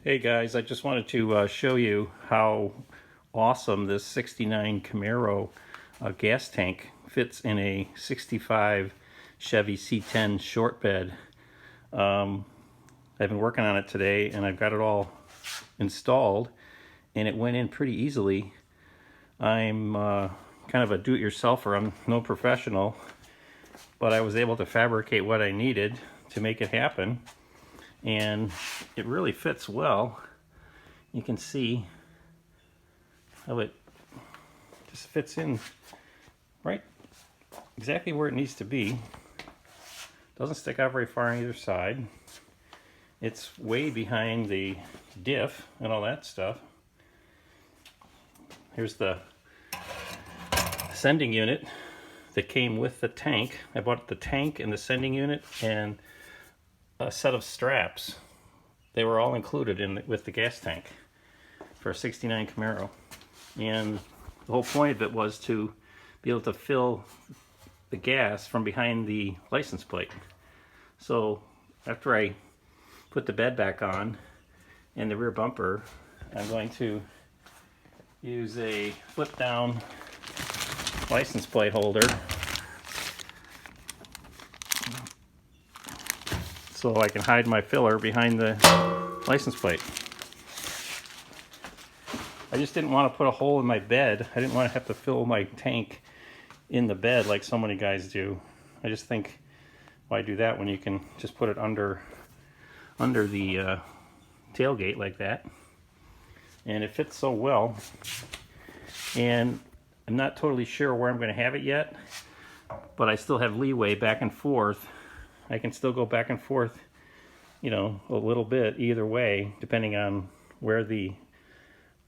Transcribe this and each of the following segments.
Hey guys, I just wanted to show you how awesome this 69 Camaro gas tank fits in a 65 Chevy C10 short bed. I've been working on it today and I've got it all installed and it went in pretty easily. I'm kind of a do-it-yourselfer. I'm no professional, but I was able to fabricate what I needed to make it happen. And it really fits well. You can see how it just fits in right exactly where it needs to be. Doesn't stick out very far on either side. It's way behind the diff and all that stuff. Here's the sending unit that came with the tank. I bought the tank and the sending unit and a set of straps. They were all included with the gas tank for a 69 Camaro. And the whole point of it was to be able to fill the gas from behind the license plate. So after I put the bed back on and the rear bumper, I'm going to use a flip down license plate holder so I can hide my filler behind the license plate. I just didn't want to put a hole in my bed. I didn't want to have to fill my tank in the bed like so many guys do. I just think, why do that when you can just put it under the tailgate like that? And it fits so well. And I'm not totally sure where I'm going to have it yet, but I still have leeway back and forth. I can still go back and forth, you know, a little bit either way, depending on where the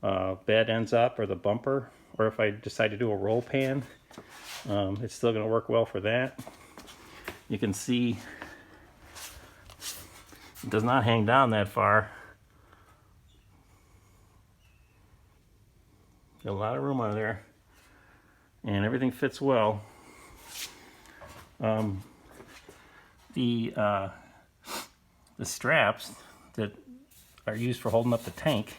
bed ends up or the bumper, or if I decide to do a roll pan, it's still going to work well for that. You can see it does not hang down that far. Got a lot of room on there, and everything fits well. The straps that are used for holding up the tank,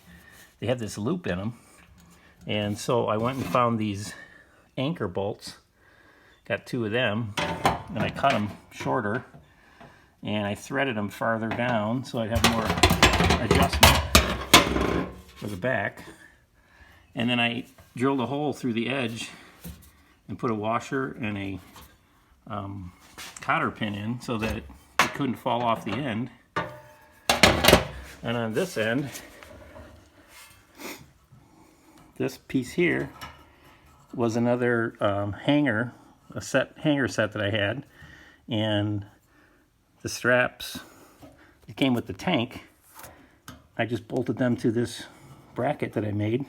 they have this loop in them, and so I went and found these anchor bolts, got 2 of them, and I cut them shorter and I threaded them farther down so I'd have more adjustment for the back. And then I drilled a hole through the edge and put a washer and a cotter pin in so that it couldn't fall off the end. And on this end, this piece here was another hanger set that I had, and the straps that came with the tank, I just bolted them to this bracket that I made,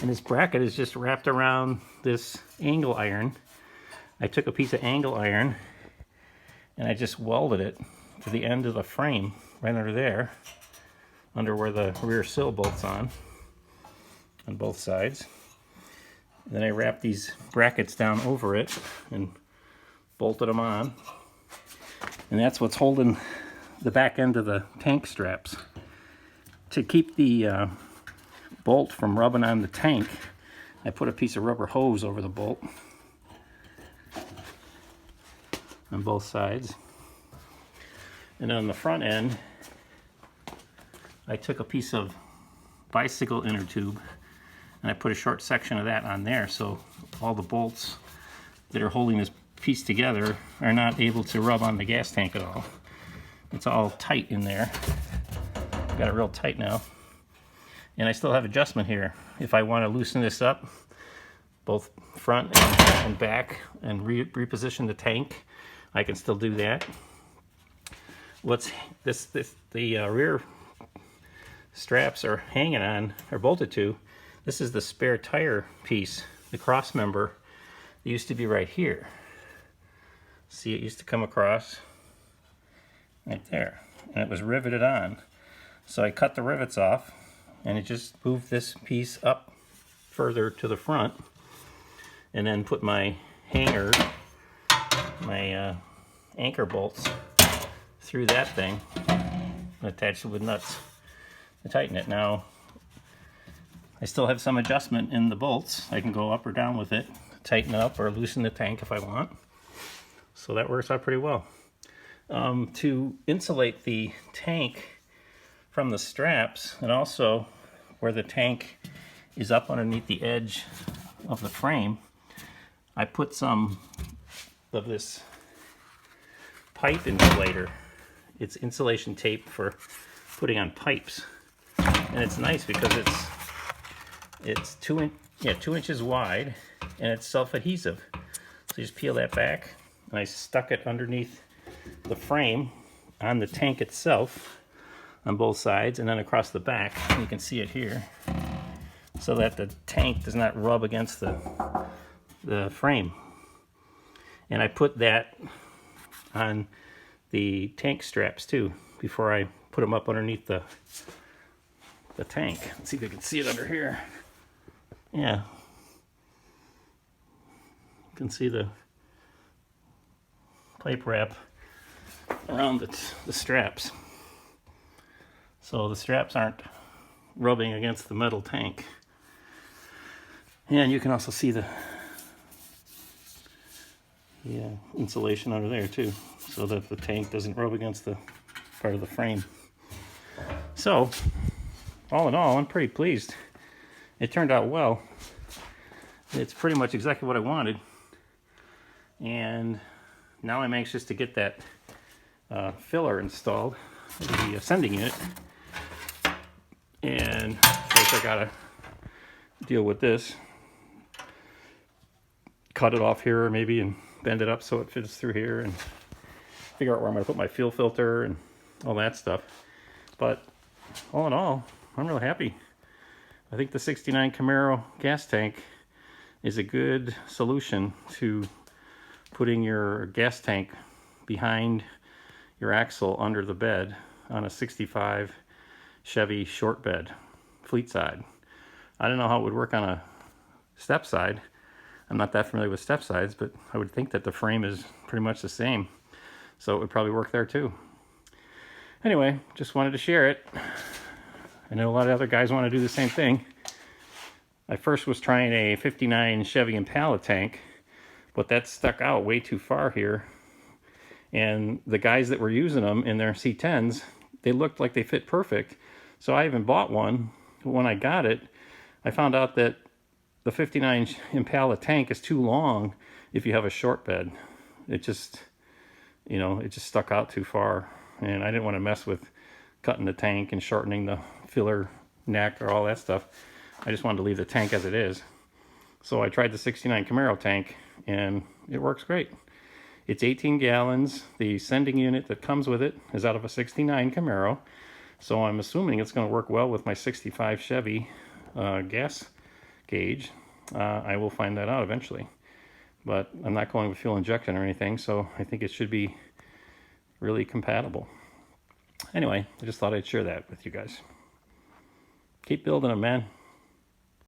and this bracket is just wrapped around this angle iron. I took a piece of angle iron and I just welded it to the end of the frame right under there, under where the rear sill bolts on both sides. And then I wrapped these brackets down over it and bolted them on. And that's what's holding the back end of the tank straps. To keep the bolt from rubbing on the tank, I put a piece of rubber hose over the bolt on both sides. And on the front end, I took a piece of bicycle inner tube and I put a short section of that on there, so all the bolts that are holding this piece together are not able to rub on the gas tank at all. It's all tight in there. Got it real tight now. And I still have adjustment here. If I want to loosen this up, both front and back, and reposition the tank, I can still do that. What's the rear straps are hanging on, or bolted to, this is the spare tire piece, the cross member. It used to be right here. See, it used to come across right there, and it was riveted on. So I cut the rivets off, and it just moved this piece up further to the front, and then put my hanger, my anchor bolts through that thing and attach it with nuts. to tighten it. Now, I still have some adjustment in the bolts. I can go up or down with it, tighten it up or loosen the tank if I want. So that works out pretty well. To insulate the tank from the straps, and also where the tank is up underneath the edge of the frame, I put some of this pipe insulator. It's insulation tape for putting on pipes, and it's nice because it's 2 inches wide and it's self-adhesive. So you just peel that back, and I stuck it underneath the frame on the tank itself on both sides and then across the back. You can see it here, so that the tank does not rub against the frame. And I put that on the tank straps too before I put them up underneath the tank. Let's see if you can see it under here. Yeah, you can see the pipe wrap around the straps. So the straps aren't rubbing against the metal tank. And you can also see the insulation under there too, so that the tank doesn't rub against the part of the frame. So, all in all, I'm pretty pleased. It turned out well. It's pretty much exactly what I wanted. And now I'm anxious to get that filler installed, the ascending unit. And first I gotta deal with this. Cut it off here maybe and bend it up so it fits through here, and figure out where I'm gonna put my fuel filter and all that stuff. But all in all, I'm real happy. I think the 69 Camaro gas tank is a good solution to putting your gas tank behind your axle under the bed on a 65 Chevy short bed, fleet side. I don't know how it would work on a step side. I'm not that familiar with step sides, but I would think that the frame is pretty much the same. So it would probably work there too. Anyway, just wanted to share it. I know a lot of other guys want to do the same thing. I first was trying a 59 Chevy Impala tank, but that stuck out way too far here. And the guys that were using them in their C10s, they looked like they fit perfect. So I even bought one. When I got it, I found out that the 59 Impala tank is too long if you have a short bed. It just, it just stuck out too far. And I didn't want to mess with cutting the tank and shortening the filler neck or all that stuff. I just wanted to leave the tank as it is. So I tried the 69 Camaro tank, and it works great. It's 18 gallons. The sending unit that comes with it is out of a 69 Camaro. So I'm assuming it's going to work well with my 65 Chevy gas gauge. I will find that out eventually. But I'm not going with fuel injection or anything, so I think it should be really compatible. Anyway, I just thought I'd share that with you guys. Keep building them, man.